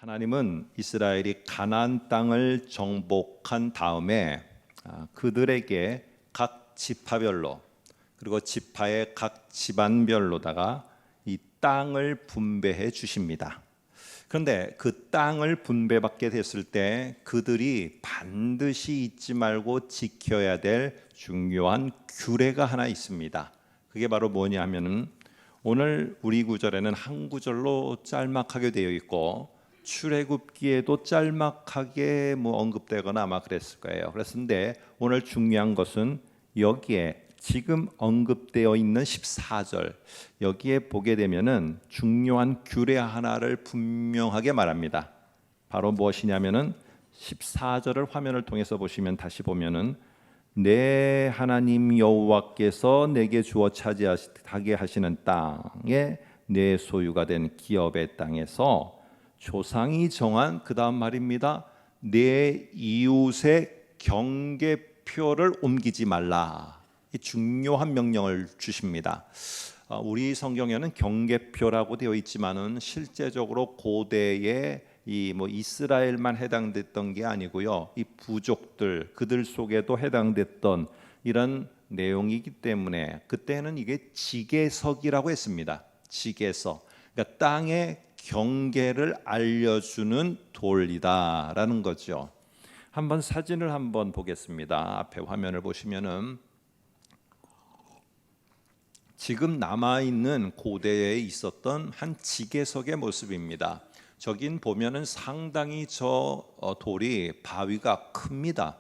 하나님은 이스라엘이 가나안 땅을 정복한 다음에 그들에게 각 지파별로 그리고 지파의 각 집안별로다가 이 땅을 분배해 주십니다. 그런데 그 땅을 분배받게 됐을 때 그들이 반드시 잊지 말고 지켜야 될 중요한 규례가 하나 있습니다. 그게 바로 뭐냐면은 오늘 우리 구절에는 한 구절로 짤막하게 되어 있고 출애굽기에도 짤막하게 언급되거나 아마 그랬을 거예요. 그랬는데 오늘 중요한 것은 여기에 지금 언급되어 있는 14절 여기에 보게 되면은 중요한 규례 하나를 분명하게 말합니다. 바로 무엇이냐면은 14절을 화면을 통해서 보시면 다시 보면은 내 하나님 여호와께서 내게 주어 차지하게 하시는 땅에 내 소유가 된 기업의 땅에서 조상이 정한 그 다음 말입니다. 내 이웃의 경계표를 옮기지 말라. 이 중요한 명령을 주십니다. 우리 성경에는 경계표라고 되어 있지만은 실제적으로 고대의 이스라엘만 해당됐던 게 아니고요. 이 부족들 그들 속에도 해당됐던 이런 내용이기 때문에 그때는 이게 지계석이라고 했습니다. 지계석. 그러니까 땅의 경계를 알려주는 돌이다라는 거죠. 한번 사진을 한번 보겠습니다. 앞에 화면을 보시면은 지금 남아있는 고대에 있었던 한 지계석의 모습입니다. 저긴 보면은 상당히 저 돌이 바위가 큽니다.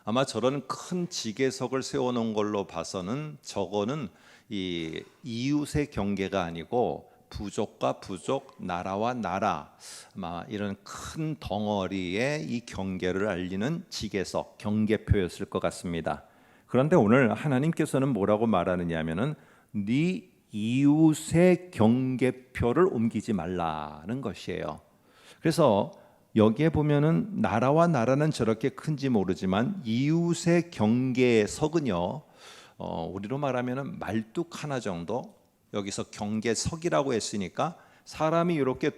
아마 저런 큰 지계석을 세워놓은 걸로 봐서는 저거는 이 이웃의 경계가 아니고 부족과 부족, 나라와 나라, 아마 이런 큰 덩어리의 이 경계를 알리는 지계석, 경계표였을 것 같습니다. 그런데 오늘 하나님께서는 뭐라고 말하느냐 하면은 네 이웃의 경계표를 옮기지 말라는 것이에요. 그래서 여기에 보면은 나라와 나라는 저렇게 큰지 모르지만 이웃의 경계석은요, 우리로 말하면은 말뚝 하나 정도. 여기서 경계석이라고 했으니까 사람이 이렇게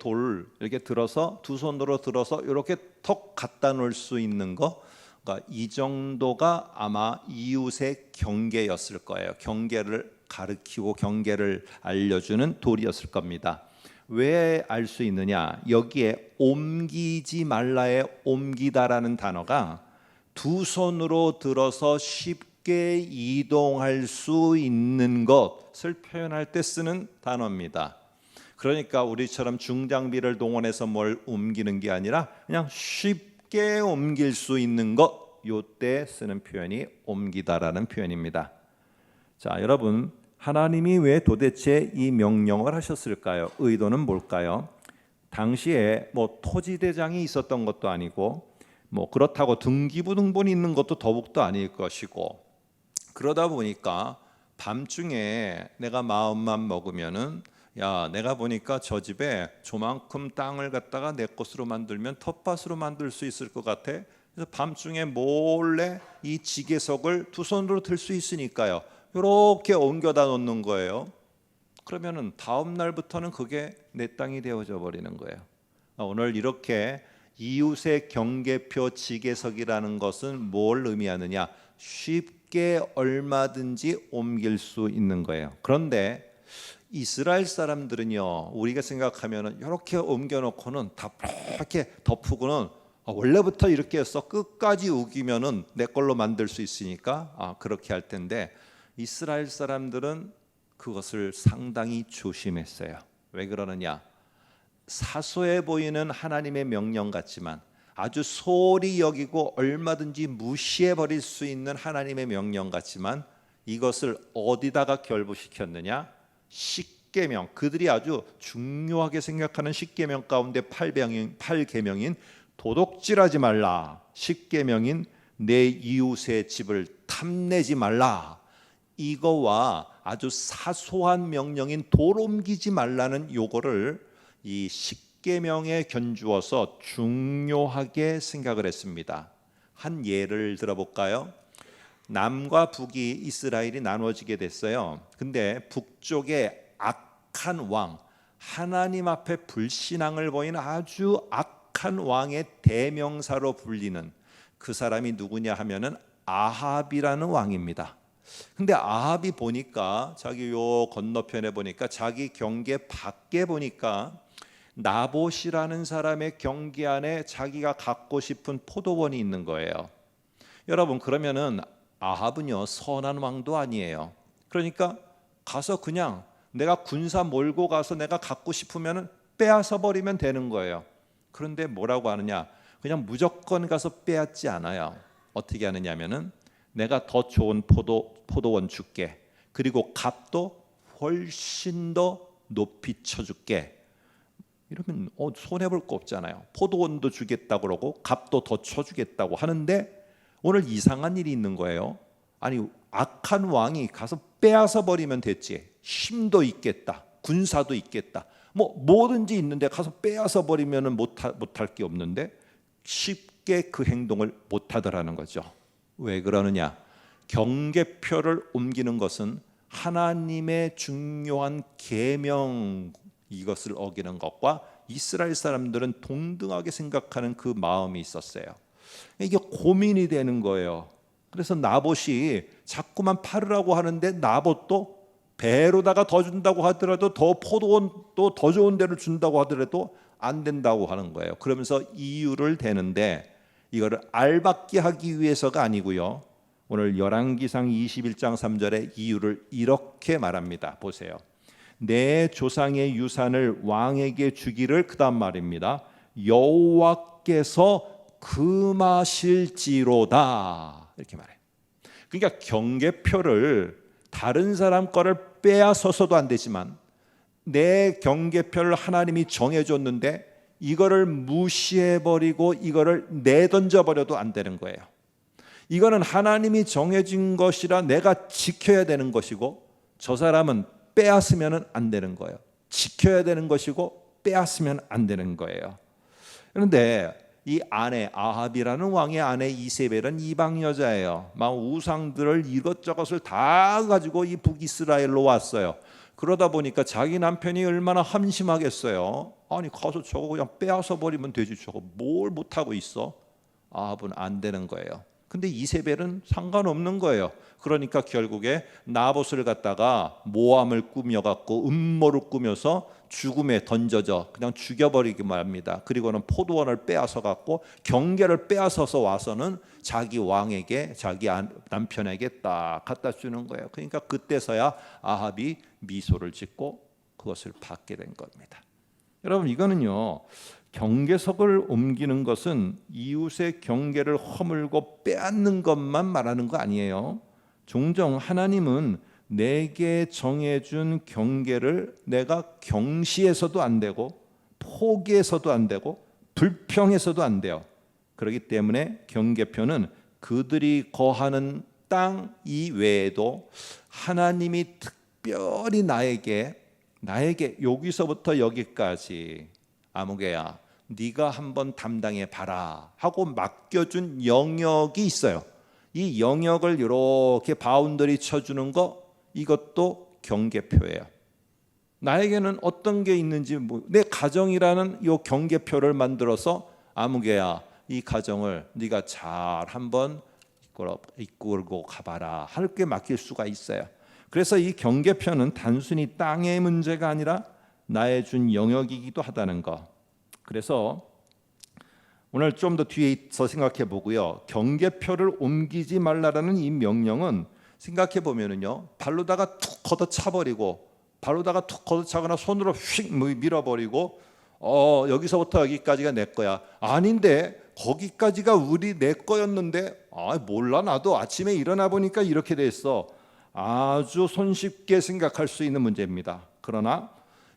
이렇게 들어서 두 손으로 들어서 이렇게 턱 갖다 놓을 수 있는 거, 그러니까 이 정도가 아마 이웃의 경계였을 거예요. 경계를 가르치고 경계를 알려주는 돌이었을 겁니다. 왜 알 수 있느냐? 여기에 옮기지 말라의 옮기다라는 단어가 두 손으로 들어서 쉽게 이동할 수 있는 것을 표현할 때 쓰는 단어입니다. 그러니까 우리처럼 중장비를 동원해서 뭘 옮기는 게 아니라 그냥 쉽게 옮길 수 있는 것, 요때 쓰는 표현이 옮기다라는 표현입니다. 자, 여러분, 하나님이 왜 도대체 이 명령을 하셨을까요? 의도는 뭘까요? 당시에 토지대장이 있었던 것도 아니고 그렇다고 등기부등본이 있는 것도 더욱더 아닐 것이고, 그러다 보니까 밤중에 내가 마음만 먹으면은 야, 내가 보니까 저 집에 저만큼 땅을 갖다가 내 것으로 만들면 텃밭으로 만들 수 있을 것 같아. 그래서 밤중에 몰래 이 지계석을 두 손으로 들 수 있으니까요. 이렇게 옮겨다 놓는 거예요. 그러면은 다음 날부터는 그게 내 땅이 되어져 버리는 거예요. 오늘 이렇게 이웃의 경계표 지계석이라는 것은 뭘 의미하느냐? 쉽게 얼마든지 옮길 수 있는 거예요. 그런데 이스라엘 사람들은요, 우리가 생각하면은 이렇게 옮겨놓고는 다 이렇게 덮고는 원래부터 이렇게 해서 끝까지 우기면은 내 걸로 만들 수 있으니까 그렇게 할 텐데, 이스라엘 사람들은 그것을 상당히 조심했어요. 왜 그러느냐? 사소해 보이는 하나님의 명령 같지만 아주 소홀히 여기고 얼마든지 무시해 버릴 수 있는 하나님의 명령 같지만 이것을 어디다가 결부시켰느냐? 십계명, 그들이 아주 중요하게 생각하는 십계명 가운데 8계명인 도둑질하지 말라, 십계명인 내 이웃의 집을 탐내지 말라, 이거와 아주 사소한 명령인 돌 옮기지 말라는 요거를 이 십계명에 견주어서 중요하게 생각을 했습니다. 한 예를 들어볼까요? 남과 북이 이스라엘이 나눠지게 됐어요. 근데 북쪽에 악한 왕, 하나님 앞에 불신앙을 보이는 아주 악한 왕의 대명사로 불리는 그 사람이 누구냐 하면은 아합이라는 왕입니다. 근데 아합이 보니까 자기 요 건너편에 보니까 자기 경계 밖에 보니까 나봇이라는 사람의 경계 안에 자기가 갖고 싶은 포도원이 있는 거예요. 여러분, 그러면은 아합은요 선한 왕도 아니에요. 그러니까 가서 그냥 내가 군사 몰고 가서 내가 갖고 싶으면은 빼앗아 버리면 되는 거예요. 그런데 뭐라고 하느냐? 그냥 무조건 가서 빼앗지 않아요. 어떻게 하느냐면은 내가 더 좋은 포도원 줄게. 그리고 값도 훨씬 더 높이 쳐줄게. 이러면 손해 볼 거 없잖아요. 포도원도 주겠다 그러고 값도 더 쳐주겠다고 하는데 오늘 이상한 일이 있는 거예요. 아니, 악한 왕이 가서 빼앗아 버리면 됐지. 힘도 있겠다, 군사도 있겠다, 뭐든지 있는데 가서 빼앗아 버리면은 못할 게 없는데 쉽게 그 행동을 못하더라는 거죠. 왜 그러느냐? 경계표를 옮기는 것은 하나님의 중요한 계명, 이것을 어기는 것과 이스라엘 사람들은 동등하게 생각하는 그 마음이 있었어요. 이게 고민이 되는 거예요. 그래서 나봇이 자꾸만 팔으라고 하는데 나봇도 배로다가 더 준다고 하더라도 더 포도원 또 더 좋은 데를 준다고 하더라도 안 된다고 하는 거예요. 그러면서 이유를 대는데 이거를 알받게 하기 위해서가 아니고요. 오늘 열왕기상 21장 3절에 이유를 이렇게 말합니다. 보세요. 내 조상의 유산을 왕에게 주기를, 그다음 말입니다. 여호와께서 금하실지로다, 이렇게 말해요. 그러니까 경계표를 다른 사람 거를 빼앗아서도 안 되지만 내 경계표를 하나님이 정해줬는데 이거를 무시해버리고 이거를 내던져버려도 안 되는 거예요. 이거는 하나님이 정해진 것이라 내가 지켜야 되는 것이고 저 사람은 빼앗으면 안 되는 거예요. 지켜야 되는 것이고 빼앗으면 안 되는 거예요. 그런데 이 아내 아합이라는 왕의 아내 이세벨은 이방 여자예요. 막 우상들을 이것저것을 다 가지고 이 북이스라엘로 왔어요. 그러다 보니까 자기 남편이 얼마나 함심하겠어요. 아니, 가서 저거 그냥 빼앗아 버리면 되지, 저거 뭘 못하고 있어. 아합은 안 되는 거예요. 근데 이세벨은 상관없는 거예요. 그러니까 결국에 나봇을 갖다가 모함을 꾸며갖고 음모를 꾸며서 죽음에 던져져 그냥 죽여버리기만 합니다. 그리고는 포도원을 빼앗아갖고 경계를 빼앗아서 와서는 자기 왕에게, 자기 남편에게 딱 갖다 주는 거예요. 그러니까 그때서야 아합이 미소를 짓고 그것을 받게 된 겁니다. 여러분, 이거는요, 경계석을 옮기는 것은 이웃의 경계를 허물고 빼앗는 것만 말하는 거 아니에요. 종종 하나님은 내게 정해준 경계를 내가 경시해서도 안 되고 포기해서도 안 되고 불평해서도 안 돼요. 그렇기 때문에 경계표는 그들이 거하는 땅 이외에도 하나님이 특별히 나에게 여기서부터 여기까지 아무개야 네가 한번 담당해 봐라 하고 맡겨준 영역이 있어요. 이 영역을 이렇게 바운더리 쳐주는 거, 이것도 경계표예요. 나에게는 어떤 게 있는지 내 가정이라는 이 경계표를 만들어서 아무개야 이 가정을 네가 잘 한번 이끌고 가봐라 할 게 맡길 수가 있어요. 그래서 이 경계표는 단순히 땅의 문제가 아니라 나의 준 영역이기도 하다는 거. 그래서 오늘 좀 더 뒤에서 생각해 보고요. 경계표를 옮기지 말라라는 이 명령은 생각해 보면은요, 발로다가 툭 걷어차버리고 발로다가 툭 걷어차거나 손으로 휙 밀어버리고 여기서부터 여기까지가 내 거야. 아닌데 거기까지가 우리 내 거였는데 몰라, 나도 아침에 일어나 보니까 이렇게 됐어. 아주 손쉽게 생각할 수 있는 문제입니다. 그러나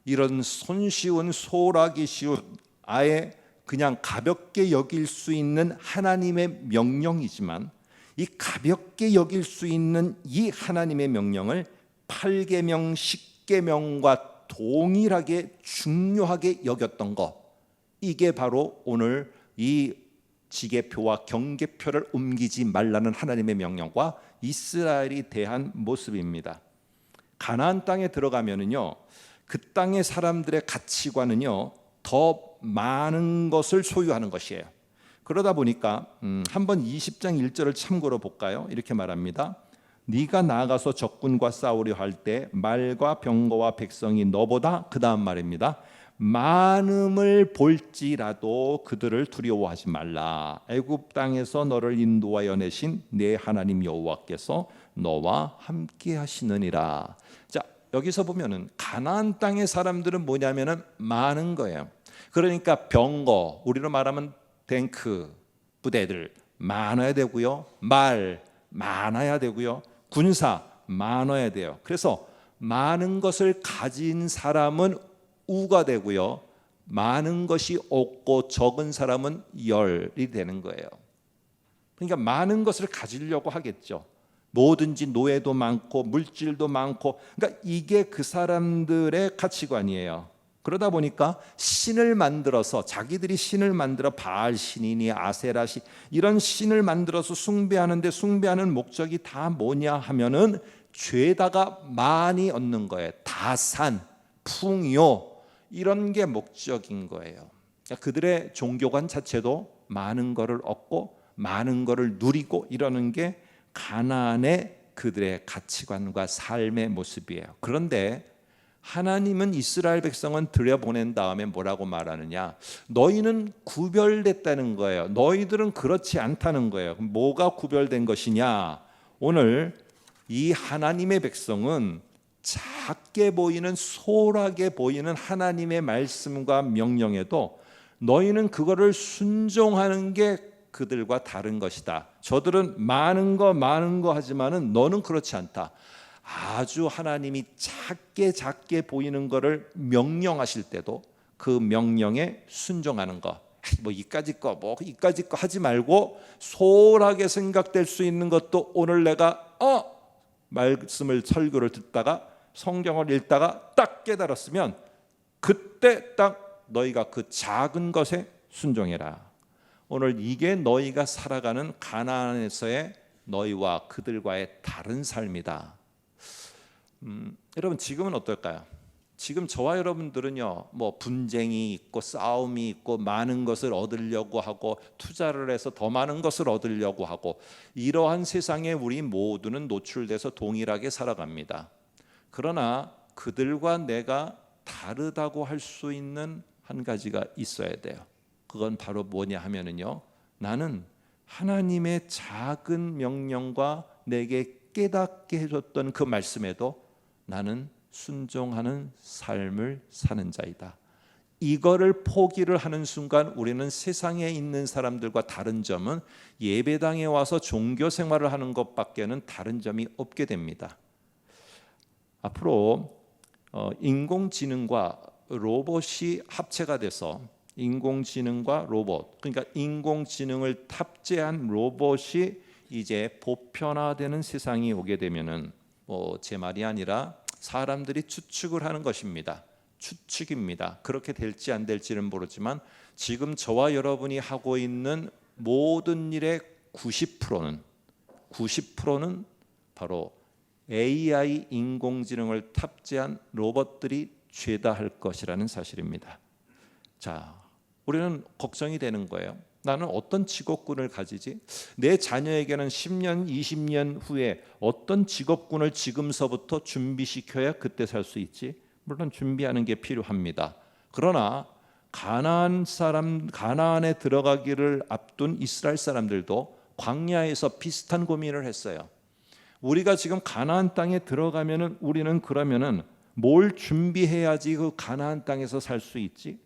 이런 손쉬운, 소홀하기 쉬운, 아예 그냥 가볍게 여길 수 있는 하나님의 명령이지만 이 가볍게 여길 수 있는 이 하나님의 명령을 8계명, 10계명과 동일하게 중요하게 여겼던 것, 이게 바로 오늘 이 지계표와 경계표를 옮기지 말라는 하나님의 명령과 이스라엘이 대한 모습입니다. 가나안 땅에 들어가면은요, 그 땅의 사람들의 가치관은요, 더 많은 것을 소유하는 것이에요. 그러다 보니까 한번 20장 1절을 참고로 볼까요? 이렇게 말합니다. 네가 나아가서 적군과 싸우려 할 때 말과 병거와 백성이 너보다, 그 다음 말입니다, 많음을 볼지라도 그들을 두려워하지 말라. 애굽 땅에서 너를 인도하여 내신 내 하나님 여호와께서 너와 함께 하시느니라. 자, 여기서 보면은 가나안 땅의 사람들은 뭐냐면은 많은 거예요. 그러니까 병거, 우리로 말하면 탱크 부대들 많아야 되고요, 말 많아야 되고요, 군사 많아야 돼요. 그래서 많은 것을 가진 사람은 우가 되고요, 많은 것이 없고 적은 사람은 열이 되는 거예요. 그러니까 많은 것을 가지려고 하겠죠. 뭐든지 노예도 많고 물질도 많고, 그러니까 이게 그 사람들의 가치관이에요. 그러다 보니까 신을 만들어서, 자기들이 신을 만들어 바알 신이니 아세라 신, 이런 신을 만들어서 숭배하는데, 숭배하는 목적이 다 뭐냐 하면은 죄다가 많이 얻는 거예요. 다산, 풍요, 이런 게 목적인 거예요. 그러니까 그들의 종교관 자체도 많은 거를 얻고 많은 거를 누리고 이러는 게 가나안의 그들의 가치관과 삶의 모습이에요. 그런데 하나님은 이스라엘 백성은 들여보낸 다음에 뭐라고 말하느냐? 너희는 구별됐다는 거예요. 너희들은 그렇지 않다는 거예요. 뭐가 구별된 것이냐? 오늘 이 하나님의 백성은 작게 보이는, 소홀하게 보이는 하나님의 말씀과 명령에도 너희는 그거를 순종하는 게 그들과 다른 것이다. 저들은 많은 거 하지만은 너는 그렇지 않다. 아주 하나님이 작게 보이는 것을 명령하실 때도 그 명령에 순종하는 것, 뭐 이까짓 거 하지 말고 소홀하게 생각될 수 있는 것도, 오늘 내가 말씀을, 설교를 듣다가 성경을 읽다가 딱 깨달았으면 그때 딱 너희가 그 작은 것에 순종해라. 오늘 이게 너희가 살아가는 가나안에서의 너희와 그들과의 다른 삶이다. 여러분, 지금은 어떨까요? 지금 저와 여러분들은요, 뭐 분쟁이 있고 싸움이 있고 많은 것을 얻으려고 하고 투자를 해서 더 많은 것을 얻으려고 하고, 이러한 세상에 우리 모두는 노출돼서 동일하게 살아갑니다. 그러나 그들과 내가 다르다고 할 수 있는 한 가지가 있어야 돼요. 그건 바로 뭐냐 하면은요, 나는 하나님의 작은 명령과 내게 깨닫게 해줬던 그 말씀에도 나는 순종하는 삶을 사는 자이다. 이거를 포기를 하는 순간 우리는 세상에 있는 사람들과 다른 점은 예배당에 와서 종교 생활을 하는 것밖에는 다른 점이 없게 됩니다. 앞으로 인공지능과 로봇이 합체가 돼서, 인공지능과 로봇, 그러니까 인공지능을 탑재한 로봇이 이제 보편화되는 세상이 오게 되면은, 제 말이 아니라 사람들이 추측을 하는 것입니다. 추측입니다. 그렇게 될지 안 될지는 모르지만 지금 저와 여러분이 하고 있는 모든 일의 90%는 바로 AI, 인공지능을 탑재한 로봇들이 죄다할 것이라는 사실입니다. 자, 우리는 걱정이 되는 거예요. 나는 어떤 직업군을 가지지? 내 자녀에게는 10년, 20년 후에 어떤 직업군을 지금서부터 준비시켜야 그때 살 수 있지? 물론 준비하는 게 필요합니다. 그러나 가나안에 들어가기를 앞둔 이스라엘 사람들도 광야에서 비슷한 고민을 했어요. 우리가 지금 가나안 땅에 들어가면은 우리는 그러면은 뭘 준비해야지 그 가나안 땅에서 살 수 있지?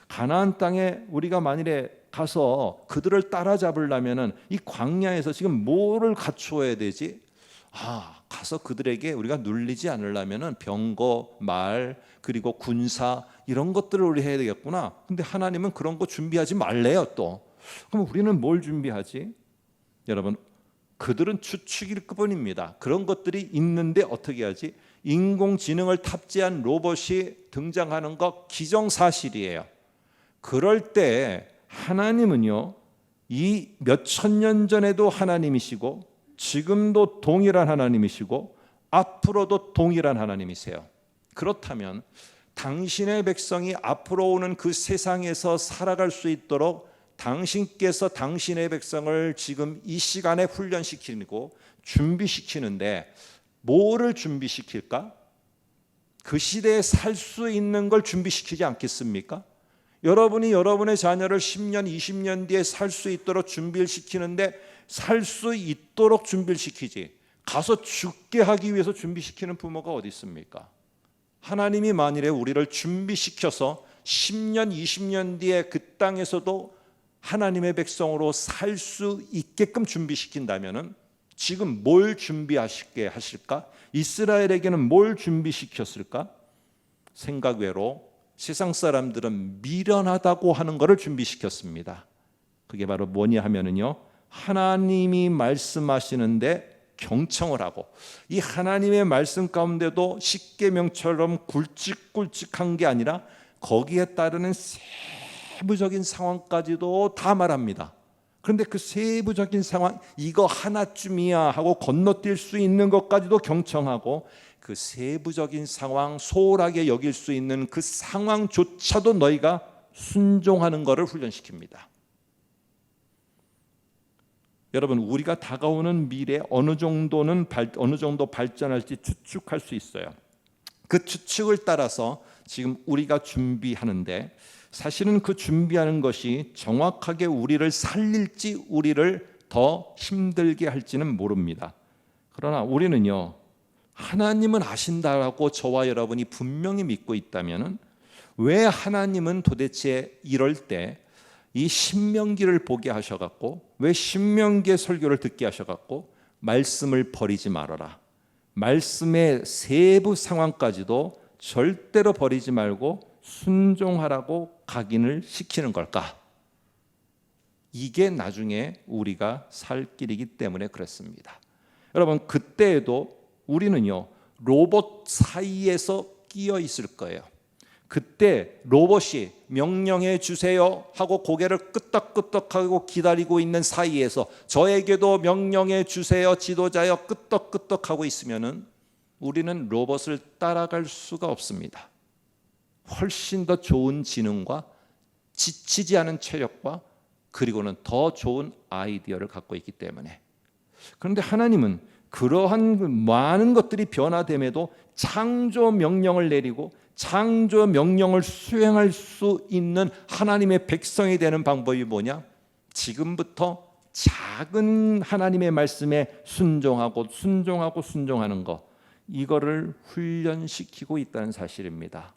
가나안 땅에 우리가 만일에 가서 그들을 따라잡으려면은 이 광야에서 지금 뭐를 갖추어야 되지? 가서 그들에게 우리가 눌리지 않으려면은 병거, 말, 그리고 군사, 이런 것들을 우리 해야 되겠구나. 근데 하나님은 그런 거 준비하지 말래요 또. 그럼 우리는 뭘 준비하지? 여러분, 그들은 추측일 뿐입니다. 그런 것들이 있는데 어떻게 하지? 인공지능을 탑재한 로봇이 등장하는 거 기정사실이에요. 그럴 때 하나님은요, 이 몇천 년 전에도 하나님이시고 지금도 동일한 하나님이시고 앞으로도 동일한 하나님이세요. 그렇다면 당신의 백성이 앞으로 오는 그 세상에서 살아갈 수 있도록 당신께서 당신의 백성을 지금 이 시간에 훈련시키고 준비시키는데 뭐를 준비시킬까? 그 시대에 살 수 있는 걸 준비시키지 않겠습니까? 여러분이 여러분의 자녀를 10년, 20년 뒤에 살 수 있도록 준비를 시키는데 살 수 있도록 준비를 시키지 가서 죽게 하기 위해서 준비시키는 부모가 어디 있습니까? 하나님이 만일에 우리를 준비시켜서 10년, 20년 뒤에 그 땅에서도 하나님의 백성으로 살 수 있게끔 준비시킨다면 지금 뭘 준비하시게 하실까? 이스라엘에게는 뭘 준비시켰을까? 생각 외로 세상 사람들은 미련하다고 하는 것을 준비시켰습니다. 그게 바로 뭐냐 하면은요, 하나님이 말씀하시는데 경청을 하고, 이 하나님의 말씀 가운데도 십계명처럼 굵직굵직한 게 아니라 거기에 따르는 세부적인 상황까지도 다 말합니다. 그런데 그 세부적인 상황, 이거 하나쯤이야 하고 건너뛸 수 있는 것까지도 경청하고, 그 세부적인 상황, 소홀하게 여길 수 있는 그 상황조차도 너희가 순종하는 것을 훈련시킵니다. 여러분, 우리가 다가오는 미래 어느 정도 발전할지 추측할 수 있어요. 그 추측을 따라서 지금 우리가 준비하는데, 사실은 그 준비하는 것이 정확하게 우리를 살릴지 우리를 더 힘들게 할지는 모릅니다. 그러나 우리는요, 하나님은 아신다라고 저와 여러분이 분명히 믿고 있다면 왜 하나님은 도대체 이럴 때 이 신명기를 보게 하셔갖고, 왜 신명기의 설교를 듣게 하셔갖고 말씀을 버리지 말아라, 말씀의 세부 상황까지도 절대로 버리지 말고 순종하라고 각인을 시키는 걸까? 이게 나중에 우리가 살 길이기 때문에 그렇습니다. 여러분, 그때에도 우리는요, 로봇 사이에서 끼어 있을 거예요. 그때 로봇이 명령해 주세요 하고 고개를 끄덕끄덕하고 기다리고 있는 사이에서 저에게도 명령해 주세요 지도자여 끄덕끄덕하고 있으면은 우리는 로봇을 따라갈 수가 없습니다. 훨씬 더 좋은 지능과 지치지 않은 체력과 그리고는 더 좋은 아이디어를 갖고 있기 때문에. 그런데 하나님은 그러한 많은 것들이 변화됨에도 창조 명령을 내리고 창조 명령을 수행할 수 있는 하나님의 백성이 되는 방법이 뭐냐? 지금부터 작은 하나님의 말씀에 순종하는 것, 이거를 훈련시키고 있다는 사실입니다.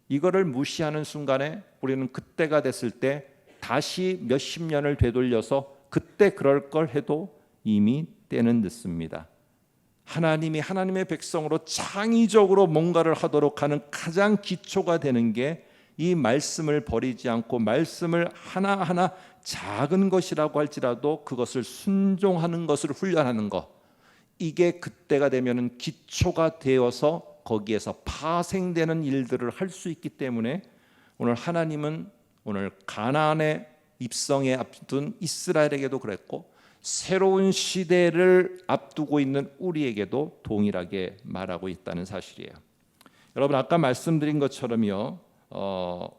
이거를 무시하는 순간에 우리는 그때가 됐을 때 다시 몇십 년을 되돌려서 그때 그럴 걸 해도 이미 때는 늦습니다. 하나님이 하나님의 백성으로 창의적으로 뭔가를 하도록 하는 가장 기초가 되는 게 이 말씀을 버리지 않고 말씀을 하나하나 작은 것이라고 할지라도 그것을 순종하는 것을 훈련하는 것, 이게 그때가 되면은 기초가 되어서 거기에서 파생되는 일들을 할 수 있기 때문에 오늘 하나님은 오늘 가나안의 입성에 앞둔 이스라엘에게도 그랬고 새로운 시대를 앞두고 있는 우리에게도 동일하게 말하고 있다는 사실이에요. 여러분, 아까 말씀드린 것처럼요,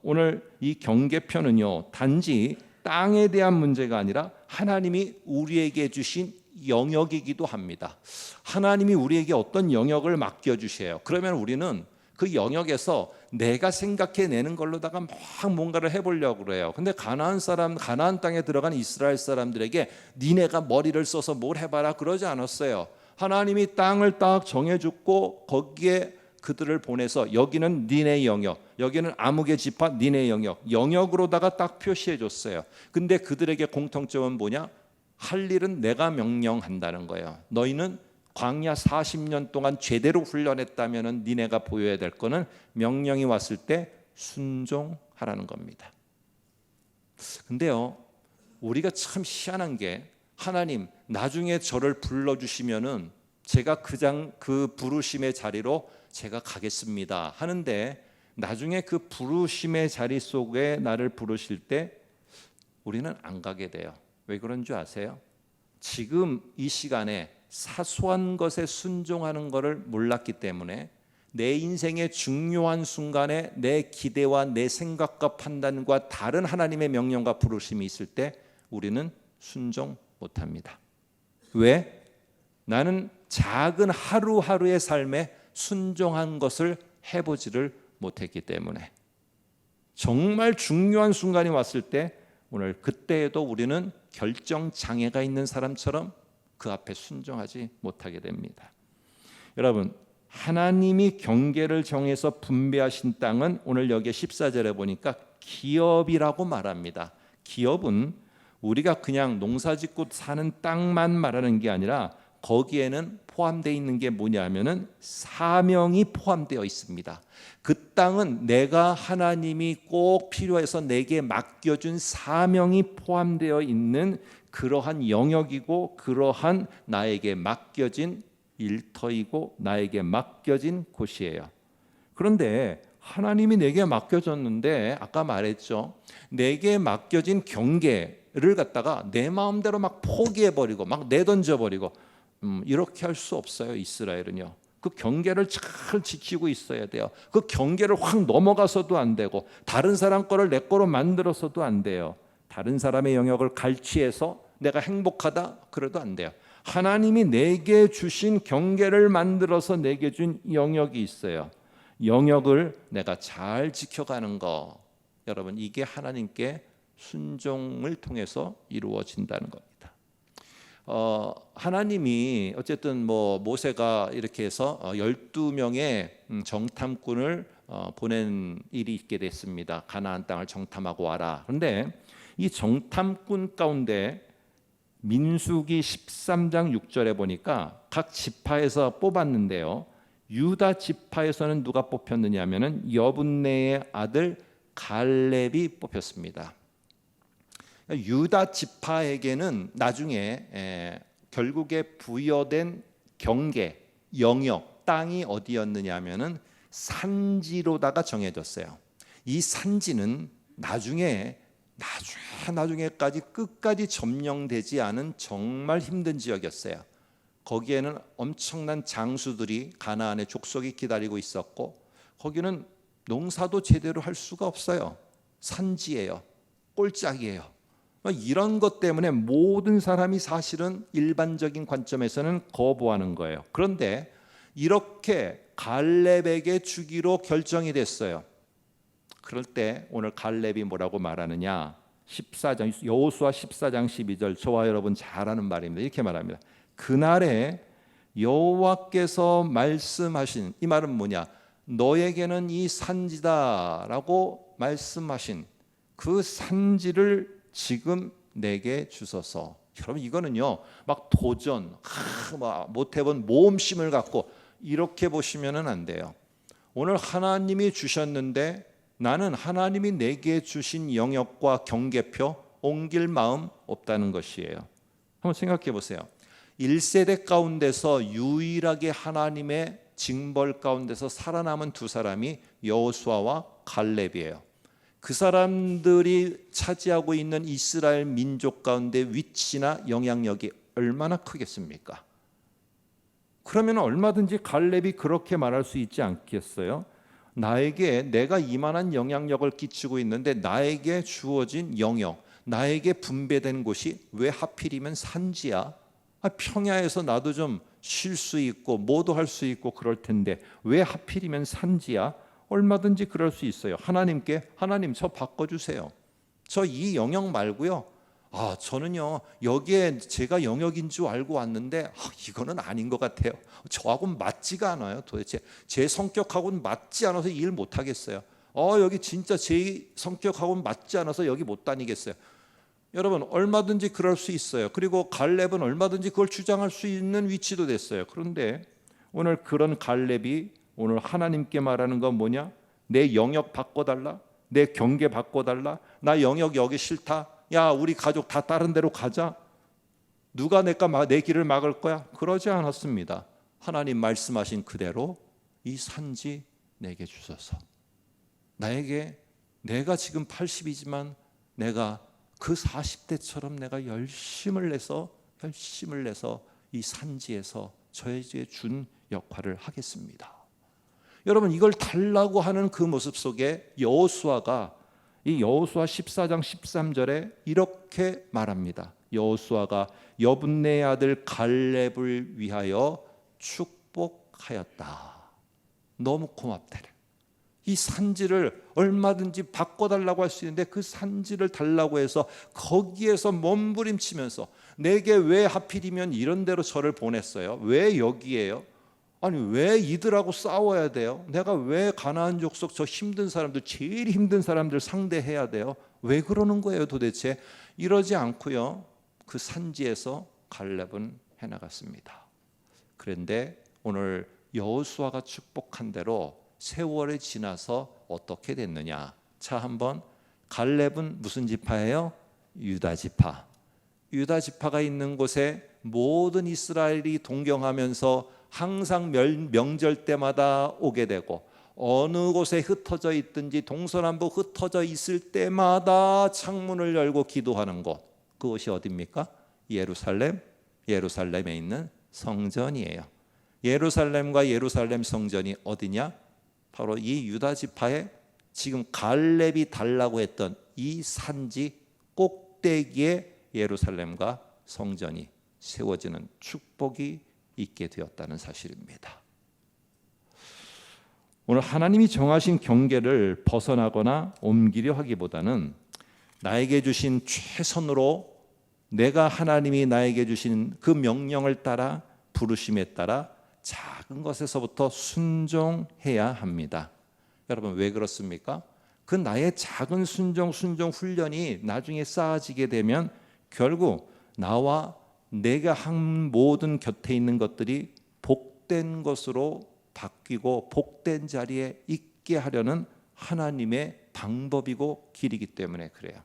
오늘 이 경계편은요, 단지 땅에 대한 문제가 아니라 하나님이 우리에게 주신 영역이기도 합니다. 하나님이 우리에게 어떤 영역을 맡겨주세요. 그러면 우리는 그 영역에서 내가 생각해내는 걸로다가 막 뭔가를 해보려고 그래요. 근데 가나안 땅에 들어간 이스라엘 사람들에게 니네가 머리를 써서 뭘 해봐라 그러지 않았어요. 하나님이 땅을 딱 정해줬고 거기에 그들을 보내서 여기는 니네 영역, 여기는 아무개 지파 니네 영역으로다가 딱 표시해줬어요. 근데 그들에게 공통점은 뭐냐? 할 일은 내가 명령한다는 거예요. 너희는 광야 40년 동안 제대로 훈련했다면 니네가 보여야 될 거는 명령이 왔을 때 순종하라는 겁니다. 근데요, 우리가 참 희한한 게 하나님 나중에 저를 불러주시면은 제가 그 부르심의 자리로 제가 가겠습니다 하는데 나중에 그 부르심의 자리 속에 나를 부르실 때 우리는 안 가게 돼요. 왜 그런 줄 아세요? 지금 이 시간에 사소한 것에 순종하는 것을 몰랐기 때문에 내 인생의 중요한 순간에 내 기대와 내 생각과 판단과 다른 하나님의 명령과 부르심이 있을 때 우리는 순종 못합니다. 왜? 나는 작은 하루하루의 삶에 순종한 것을 해보지를 못했기 때문에. 정말 중요한 순간이 왔을 때 오늘 그때에도 우리는 결정장애가 있는 사람처럼 그 앞에 순종하지 못하게 됩니다. 여러분, 하나님이 경계를 정해서 분배하신 땅은 오늘 여기 14절에 보니까 기업이라고 말합니다. 기업은 우리가 그냥 농사짓고 사는 땅만 말하는 게 아니라 거기에는 포함되어 있는 게 뭐냐면은 사명이 포함되어 있습니다. 그 땅은 내가 하나님이 꼭 필요해서 내게 맡겨준 사명이 포함되어 있는 그러한 영역이고 그러한 나에게 맡겨진 일터이고 나에게 맡겨진 곳이에요. 그런데 하나님이 내게 맡겨졌는데 아까 말했죠. 내게 맡겨진 경계를 갖다가 내 마음대로 막 포기해버리고 막 내던져버리고 이렇게 할 수 없어요. 이스라엘은요. 그 경계를 잘 지키고 있어야 돼요. 그 경계를 확 넘어가서도 안 되고 다른 사람 거를 내 거로 만들어서도 안 돼요. 다른 사람의 영역을 갈취해서 내가 행복하다 그래도 안 돼요. 하나님이 내게 주신 경계를 만들어서 내게 준 영역이 있어요. 영역을 내가 잘 지켜가는 거, 여러분 이게 하나님께 순종을 통해서 이루어진다는 겁니다. 하나님이 어쨌든 모세가 이렇게 해서 12명의 정탐꾼을 보낸 일이 있게 됐습니다. 가나안 땅을 정탐하고 와라. 그런데 이 정탐꾼 가운데 민수기 13장 6절에 보니까 각 지파에서 뽑았는데요. 유다 지파에서는 누가 뽑혔느냐 하면은 여분네의 아들 갈렙이 뽑혔습니다. 유다 지파에게는 나중에 결국에 부여된 경계, 영역, 땅이 어디였느냐 하면은 산지로다가 정해졌어요. 이 산지는 나중에까지 끝까지 점령되지 않은 정말 힘든 지역이었어요. 거기에는 엄청난 장수들이 가나안의 족속이 기다리고 있었고 거기는 농사도 제대로 할 수가 없어요. 산지예요. 꼴짝이에요. 이런 것 때문에 모든 사람이 사실은 일반적인 관점에서는 거부하는 거예요. 그런데 이렇게 갈렙에게 주기로 결정이 됐어요. 그럴 때 오늘 갈렙이 뭐라고 말하느냐? 14장 여호수아 14장 12절 저와 여러분 잘 아는 말입니다. 이렇게 말합니다. 그날에 여호와께서 말씀하신, 이 말은 뭐냐? 너에게는 이 산지다라고 말씀하신 그 산지를 지금 내게 주소서. 여러분 이거는요 막 도전, 못 해본 모험심을 갖고 이렇게 보시면은 안 돼요. 오늘 하나님이 주셨는데 나는 하나님이 내게 주신 영역과 경계표 옮길 마음 없다는 것이에요. 한번 생각해 보세요. 1세대 가운데서 유일하게 하나님의 징벌 가운데서 살아남은 두 사람이 여호수아와 갈렙이에요. 그 사람들이 차지하고 있는 이스라엘 민족 가운데 위치나 영향력이 얼마나 크겠습니까? 그러면 얼마든지 갈렙이 그렇게 말할 수 있지 않겠어요? 나에게 내가 이만한 영향력을 끼치고 있는데 나에게 주어진 영역, 나에게 분배된 곳이 왜 하필이면 산지야? 평야에서 나도 좀 쉴 수 있고 뭐도 할 수 있고 그럴 텐데 왜 하필이면 산지야? 얼마든지 그럴 수 있어요. 하나님께 하나님 저 바꿔주세요. 저 이 영역 말고요. 저는요 여기에 제가 영역인 줄 알고 왔는데 이거는 아닌 것 같아요. 저하고는 맞지가 않아요. 도대체 제 성격하고는 맞지 않아서 일 못하겠어요. 여기 진짜 제 성격하고는 맞지 않아서 여기 못 다니겠어요. 여러분 얼마든지 그럴 수 있어요. 그리고 갈렙은 얼마든지 그걸 주장할 수 있는 위치도 됐어요. 그런데 오늘 그런 갈렙이 오늘 하나님께 말하는 건 뭐냐? 내 영역 바꿔달라. 내 경계 바꿔달라. 나 영역 여기 싫다. 야 우리 가족 다 다른 데로 가자. 누가 내 길을 막을 거야? 그러지 않았습니다. 하나님 말씀하신 그대로 이 산지 내게 주소서. 내가 지금 80이지만 내가 그 40대처럼 내가 열심을 내서 이 산지에서 저에게 준 역할을 하겠습니다. 여러분, 이걸 달라고 하는 그 모습 속에 여호수아가 이 여호수아 14장 13절에 이렇게 말합니다. 여호수아가 여분네의 아들 갈렙을 위하여 축복하였다. 너무 고맙다래. 이 산지를 얼마든지 바꿔달라고 할 수 있는데 그 산지를 달라고 해서 거기에서 몸부림치면서 내게 왜 하필이면 이런 데로 저를 보냈어요? 왜 여기에요? 아니 왜 이들하고 싸워야 돼요? 내가 왜 가나안 족속 저 힘든 사람들, 제일 힘든 사람들 상대해야 돼요? 왜 그러는 거예요 도대체? 이러지 않고요, 그 산지에서 갈렙은 해나갔습니다. 그런데 오늘 여호수아가 축복한 대로 세월이 지나서 어떻게 됐느냐? 자, 한번 갈렙은 무슨 지파예요? 유다 지파. 유다 지파가 있는 곳에 모든 이스라엘이 동경하면서 항상 명절 때마다 오게 되고, 어느 곳에 흩어져 있든지 동서남북 흩어져 있을 때마다 창문을 열고 기도하는 곳, 그곳이 어디입니까? 예루살렘, 예루살렘에 있는 성전이에요. 예루살렘과 예루살렘 성전이 어디냐? 바로 이 유다 지파에 지금 갈렙이 달라고 했던 이 산지 꼭대기에 예루살렘과 성전이 세워지는 축복이 있게 되었다는 사실입니다. 오늘 하나님이 정하신 경계를 벗어나거나 옮기려 하기보다는 나에게 주신 최선으로 내가 하나님이 나에게 주신 그 명령을 따라 부르심에 따라 작은 것에서부터 순종해야 합니다. 여러분 왜 그렇습니까? 그 나의 작은 순종 훈련이 나중에 쌓아지게 되면 결국 나와 내가 한 모든 곁에 있는 것들이 복된 것으로 바뀌고 복된 자리에 있게 하려는 하나님의 방법이고 길이기 때문에 그래요.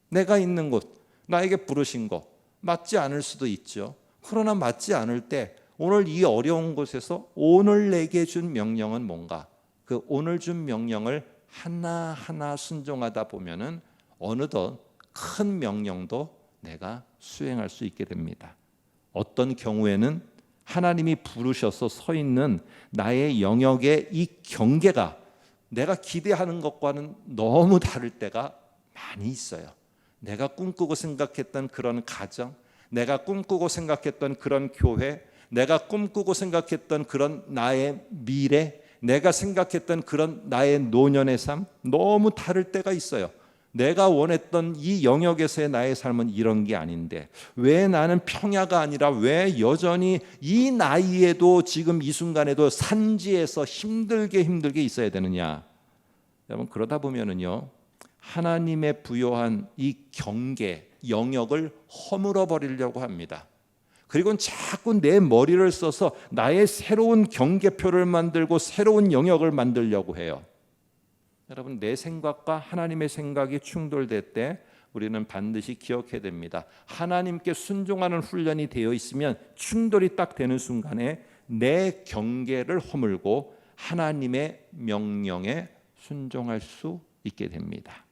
내가 있는 곳, 나에게 부르신 곳 맞지 않을 수도 있죠. 그러나 맞지 않을 때 오늘 이 어려운 곳에서 오늘 내게 준 명령은 뭔가, 그 오늘 준 명령을 하나하나 순종하다 보면은 어느덧 큰 명령도 내가 수행할 수 있게 됩니다. 어떤 경우에는 하나님이 부르셔서 서 있는 나의 영역의 이 경계가 내가 기대하는 것과는 너무 다를 때가 많이 있어요. 내가 꿈꾸고 생각했던 그런 가정, 내가 꿈꾸고 생각했던 그런 교회, 내가 꿈꾸고 생각했던 그런 나의 미래, 내가 생각했던 그런 나의 노년의 삶, 너무 다를 때가 있어요. 내가 원했던 이 영역에서의 나의 삶은 이런 게 아닌데 왜 나는 평야가 아니라 왜 여전히 이 나이에도 지금 이 순간에도 산지에서 힘들게 있어야 되느냐? 여러분 그러다 보면은요, 하나님의 부여한 이 경계, 영역을 허물어 버리려고 합니다. 그리고 자꾸 내 머리를 써서 나의 새로운 경계표를 만들고 새로운 영역을 만들려고 해요. 여러분 내 생각과 하나님의 생각이 충돌될 때 우리는 반드시 기억해야 됩니다. 하나님께 순종하는 훈련이 되어 있으면 충돌이 딱 되는 순간에 내 경계를 허물고 하나님의 명령에 순종할 수 있게 됩니다.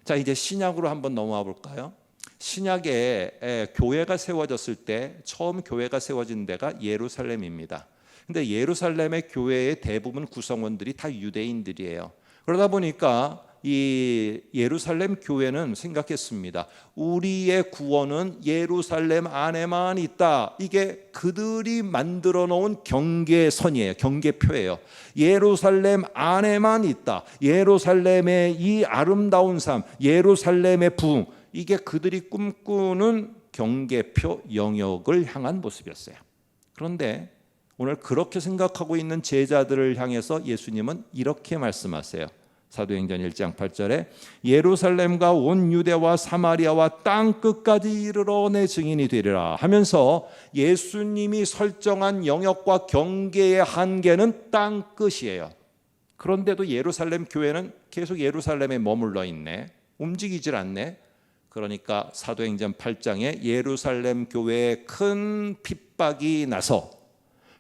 자, 이제 신약으로 한번 넘어와 볼까요? 신약에 교회가 세워졌을 때 처음 교회가 세워진 데가 예루살렘입니다. 근데 예루살렘의 교회의 대부분 구성원들이 다 유대인들이에요. 그러다 보니까 이 예루살렘 교회는 생각했습니다. 우리의 구원은 예루살렘 안에만 있다. 이게 그들이 만들어 놓은 경계선이에요. 경계표예요. 예루살렘 안에만 있다. 예루살렘의 이 아름다운 삶, 예루살렘의 부흥, 이게 그들이 꿈꾸는 경계표 영역을 향한 모습이었어요. 그런데 오늘 그렇게 생각하고 있는 제자들을 향해서 예수님은 이렇게 말씀하세요. 사도행전 1장 8절에 예루살렘과 온 유대와 사마리아와 땅 끝까지 이르러 내 증인이 되리라 하면서 예수님이 설정한 영역과 경계의 한계는 땅 끝이에요. 그런데도 예루살렘 교회는 계속 예루살렘에 머물러 있네. 움직이질 않네. 그러니까 사도행전 8장에 예루살렘 교회에 큰 핍박이 나서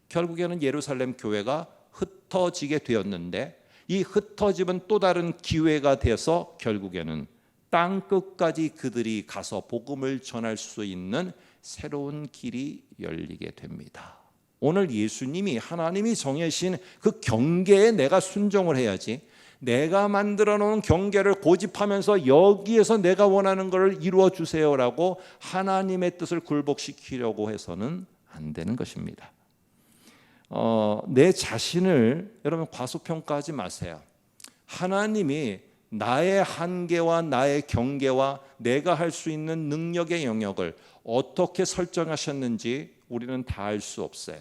결국에는 예루살렘 교회가 흩어지게 되었는데 이 흩어짐은 또 다른 기회가 돼서 결국에는 땅 끝까지 그들이 가서 복음을 전할 수 있는 새로운 길이 열리게 됩니다. 오늘 예수님이 하나님이 정해신 그 경계에 내가 순종을 해야지, 내가 만들어 놓은 경계를 고집하면서 여기에서 내가 원하는 것을 이루어 주세요라고 하나님의 뜻을 굴복시키려고 해서는 안 되는 것입니다. 내 자신을 여러분 과소평가하지 마세요. 하나님이 나의 한계와 나의 경계와 내가 할 수 있는 능력의 영역을 어떻게 설정하셨는지 우리는 다 알 수 없어요.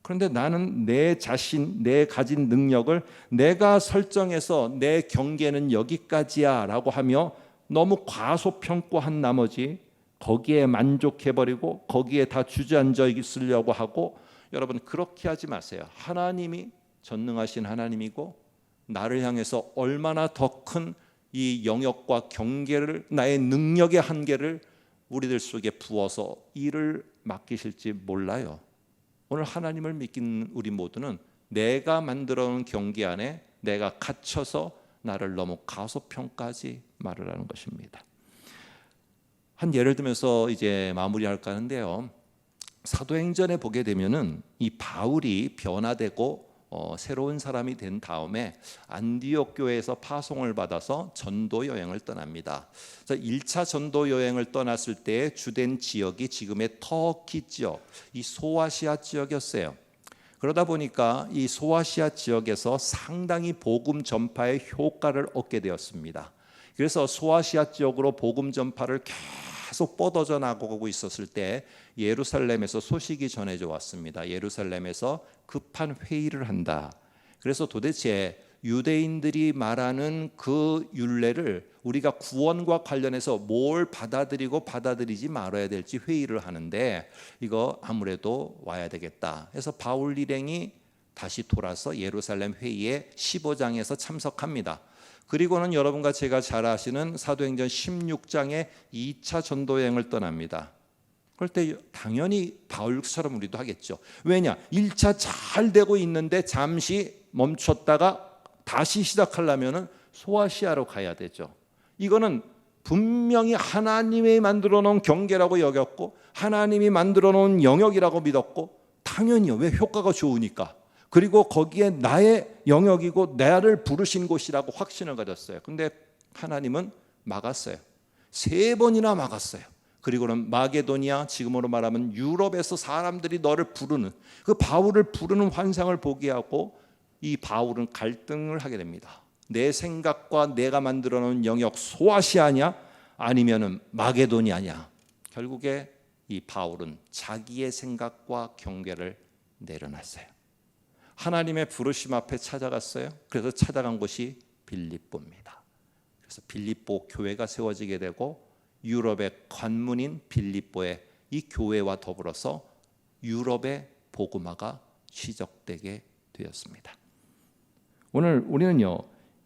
그런데 나는 내 자신, 내 가진 능력을 내가 설정해서 내 경계는 여기까지야 라고 하며 너무 과소평가한 나머지 거기에 만족해버리고 거기에 다 주저앉아 있으려고 하고, 여러분 그렇게 하지 마세요. 하나님이 전능하신 하나님이고 나를 향해서 얼마나 더 큰 이 영역과 경계를, 나의 능력의 한계를 우리들 속에 부어서 일을 맡기실지 몰라요. 오늘 하나님을 믿긴 우리 모두는 내가 만들어 놓은 경계 안에 내가 갇혀서 나를 너무 과소평가하지 말으라는 것입니다. 한 예를 들면서 이제 마무리할까 하는데요. 사도행전에 보게 되면은 이 바울이 변화되고 새로운 사람이 된 다음에 안디옥 교회에서 파송을 받아서 전도 여행을 떠납니다. 그래서 1차 전도 여행을 떠났을 때 주된 지역이 지금의 터키 지역, 이 소아시아 지역이었어요. 그러다 보니까 이 소아시아 지역에서 상당히 복음 전파의 효과를 얻게 되었습니다. 그래서 소아시아 지역으로 복음 전파를 계속 뻗어져 나가고 있었을 때 예루살렘에서 소식이 전해져 왔습니다. 예루살렘에서 급한 회의를 한다. 그래서 도대체 유대인들이 말하는 그 율례를 우리가 구원과 관련해서 뭘 받아들이고 받아들이지 말아야 될지 회의를 하는데, 이거 아무래도 와야 되겠다 해서 바울 일행이 다시 돌아서 예루살렘 회의에 15장에서 참석합니다. 그리고는 여러분과 제가 잘 아시는 사도행전 16장에 2차 전도여행을 떠납니다. 그럴 때 당연히 바울처럼 우리도 하겠죠. 왜냐? 1차 잘 되고 있는데 잠시 멈췄다가 다시 시작하려면 소아시아로 가야 되죠. 이거는 분명히 하나님이 만들어 놓은 경계라고 여겼고 하나님이 만들어 놓은 영역이라고 믿었고, 당연히요. 왜? 효과가 좋으니까. 그리고 거기에 나의 영역이고 나를 부르신 곳이라고 확신을 가졌어요. 근데 하나님은 막았어요. 3번이나 막았어요. 그리고는 마게도니아, 지금으로 말하면 유럽에서 사람들이 너를 부르는, 그 바울을 부르는 환상을 보게 하고 이 바울은 갈등을 하게 됩니다. 내 생각과 내가 만들어 놓은 영역 소아시아냐 아니면은 마게도니아냐. 결국에 이 바울은 자기의 생각과 경계를 내려놨어요. 하나님의 부르심 앞에 찾아갔어요. 그래서 찾아간 곳이 빌립보입니다. 그래서 빌립보 교회가 세워지게 되고 유럽의 관문인 빌립보의 이 교회와 더불어서 유럽의 복음화가 시작되게 되었습니다. 오늘 우리는요,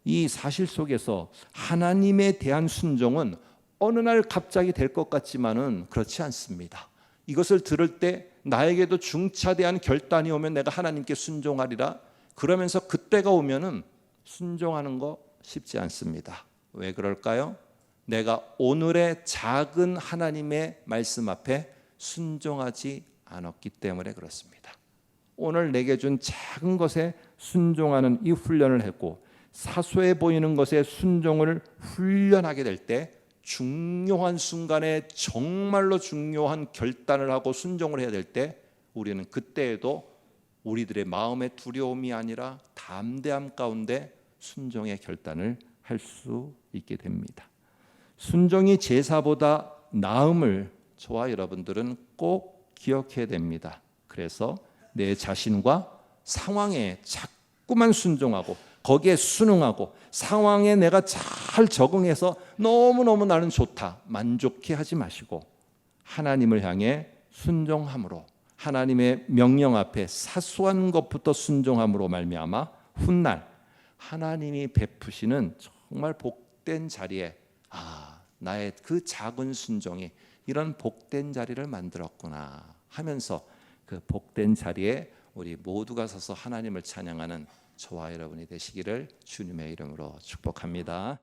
이 사실 속에서 하나님에 대한 순종은 어느 날 갑자기 될 것 같지만은 그렇지 않습니다. 이것을 들을 때 나에게도 중차대한 결단이 오면 내가 하나님께 순종하리라. 그러면서 그때가 오면은 순종하는 거 쉽지 않습니다. 왜 그럴까요? 내가 오늘의 작은 하나님의 말씀 앞에 순종하지 않았기 때문에 그렇습니다. 오늘 내게 준 작은 것에 순종하는 이 훈련을 했고, 사소해 보이는 것에 순종을 훈련하게 될 때 중요한 순간에 정말로 중요한 결단을 하고 순종을 해야 될 때 우리는 그때에도 우리들의 마음의 두려움이 아니라 담대함 가운데 순종의 결단을 할 수 있게 됩니다. 순종이 제사보다 나음을 저와 여러분들은 꼭 기억해야 됩니다. 그래서 내 자신과 상황에 자꾸만 순종하고 거기에 순응하고 상황에 내가 잘 적응해서 너무너무 나는 좋다 만족해 하지 마시고, 하나님을 향해 순종함으로, 하나님의 명령 앞에 사소한 것부터 순종함으로 말미암아 훗날 하나님이 베푸시는 정말 복된 자리에, 나의 그 작은 순종이 이런 복된 자리를 만들었구나 하면서 그 복된 자리에 우리 모두가 서서 하나님을 찬양하는 저와 여러분이 되시기를 주님의 이름으로 축복합니다.